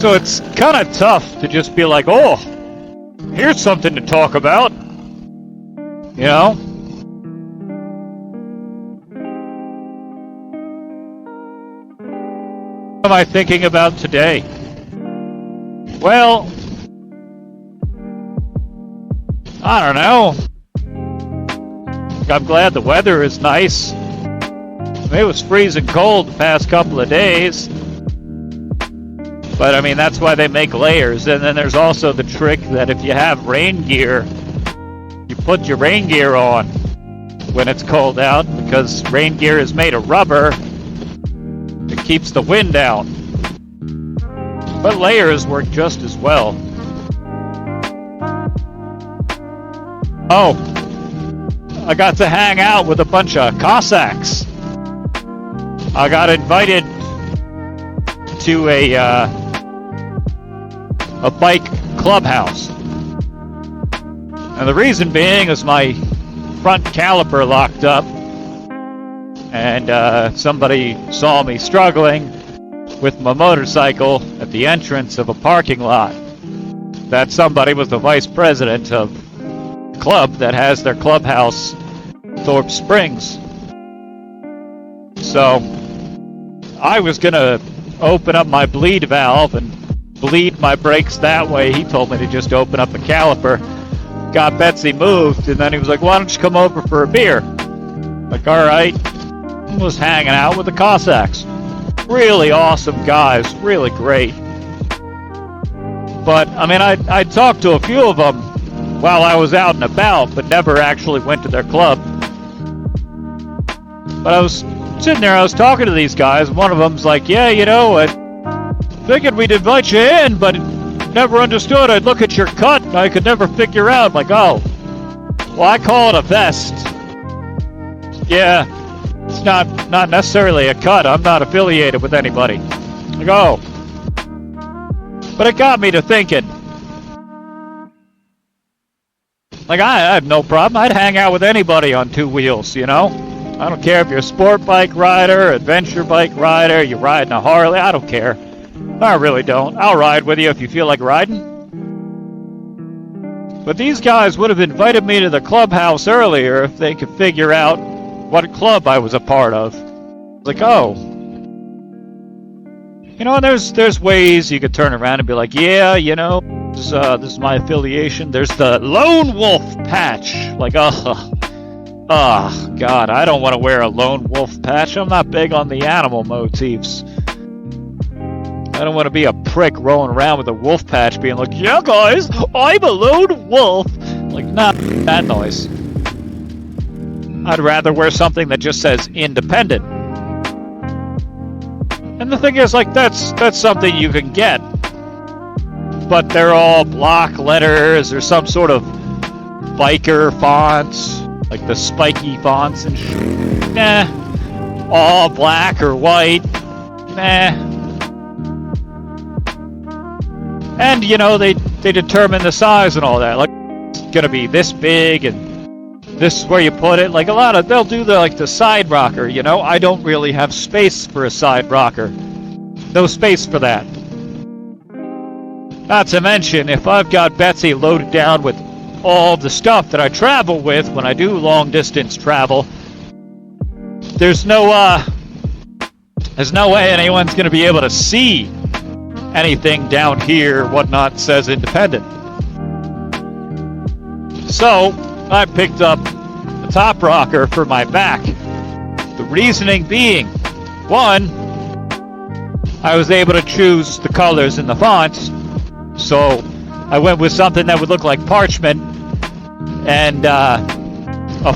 So it's kind of tough to just be like, oh, here's something to talk about. You know? What am I thinking about today? Well, I don't know. I'm glad the weather is nice. It was freezing cold the past couple of days. But I mean, that's why they make layers. And then there's also the trick that if you have rain gear, you put your rain gear on when it's cold out, because rain gear is made of rubber. It keeps the wind out. But layers work just as well. Oh, I got to hang out with a bunch of Cossacks. I got invited to a bike clubhouse. And the reason being is my front caliper locked up, and somebody saw me struggling with my motorcycle at the entrance of a parking lot. That somebody was the vice president of the club that has their clubhouse Thorpe Springs. So I was gonna open up my bleed valve and bleed my brakes that way. He told me to just open up the caliper. Got Betsy moved, and then he was like, why don't you come over for a beer? Like, alright. Was hanging out with the Cossacks. Really awesome guys, really great. But, I mean, I talked to a few of them while I was out and about, but never actually went to their club. But I was sitting there, I was talking to these guys, and one of them's like, yeah, you know, I figured we'd invite you in, but never understood. I'd look at your cut, and I could never figure out. I'm like, oh, well, I call it a vest. Yeah, it's not necessarily a cut. I'm not affiliated with anybody. Like, oh. But it got me to thinking. Like, I have no problem. I'd hang out with anybody on two wheels, you know? I don't care if you're a sport bike rider, adventure bike rider, you're riding a Harley. I don't care. I really don't. I'll ride with you if you feel like riding. But these guys would have invited me to the clubhouse earlier if they could figure out what club I was a part of. Like, oh. You know, there's ways you could turn around and be like, yeah, you know, this is my affiliation. There's the Lone Wolf patch. Like, oh, God, I don't want to wear a Lone Wolf patch. I'm not big on the animal motifs. I don't want to be a prick rolling around with a wolf patch being like, yeah, guys, I'm a lone wolf. Like, nah, that noise. I'd rather wear something that just says independent. And the thing is, like, that's something you can get. But they're all block letters or some sort of biker fonts, like the spiky fonts and shit. Nah. All black or white. Nah. And, you know, they determine the size and all that. Like, it's gonna be this big and this is where you put it. Like, they'll do the side rocker, you know? I don't really have space for a side rocker. No space for that. Not to mention, if I've got Betsy loaded down with all the stuff that I travel with when I do long distance travel, there's no way anyone's gonna be able to see anything down here, whatnot, says independent. So I picked up a top rocker for my back. The reasoning being, one, I was able to choose the colors and the fonts, so I went with something that would look like parchment and a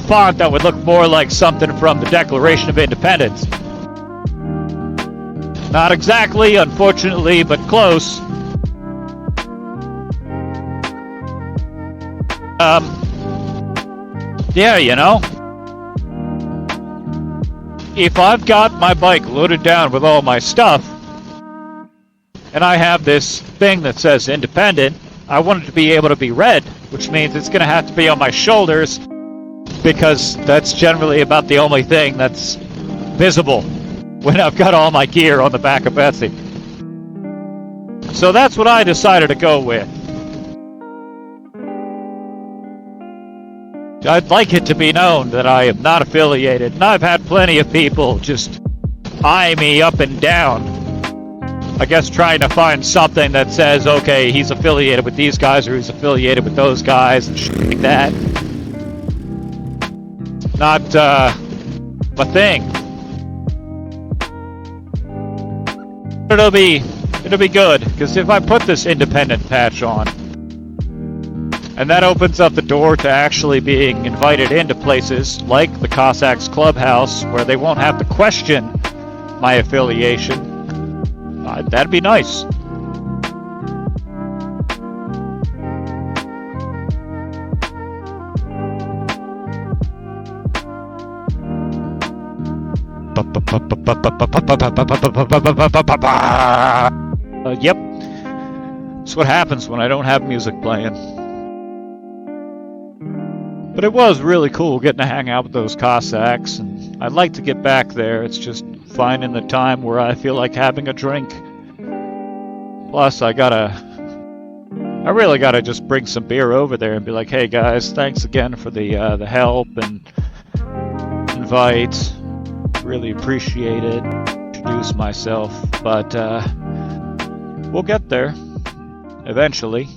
font that would look more like something from the Declaration of Independence. Not exactly, unfortunately, but close. Yeah, you know. If I've got my bike loaded down with all my stuff, and I have this thing that says independent, I want it to be able to be read, which means it's going to have to be on my shoulders, because that's generally about the only thing that's visible when I've got all my gear on the back of Betsy. So that's what I decided to go with. I'd like it to be known that I am not affiliated, and I've had plenty of people just eye me up and down. I guess trying to find something that says, okay, he's affiliated with these guys or he's affiliated with those guys and shit like that. Not a thing. It'll be good, because if I put this independent patch on, and that opens up the door to actually being invited into places like the Cossacks Clubhouse, where they won't have to question my affiliation. That'd be nice. Yep. That's what happens when I don't have music playing. But it was really cool getting to hang out with those Cossacks, and I'd like to get back there. It's just finding the time where I feel like having a drink. Plus, I really gotta just bring some beer over there and be like, hey guys, thanks again for the help and invite. Really appreciate it. Introduce myself, but we'll get there eventually.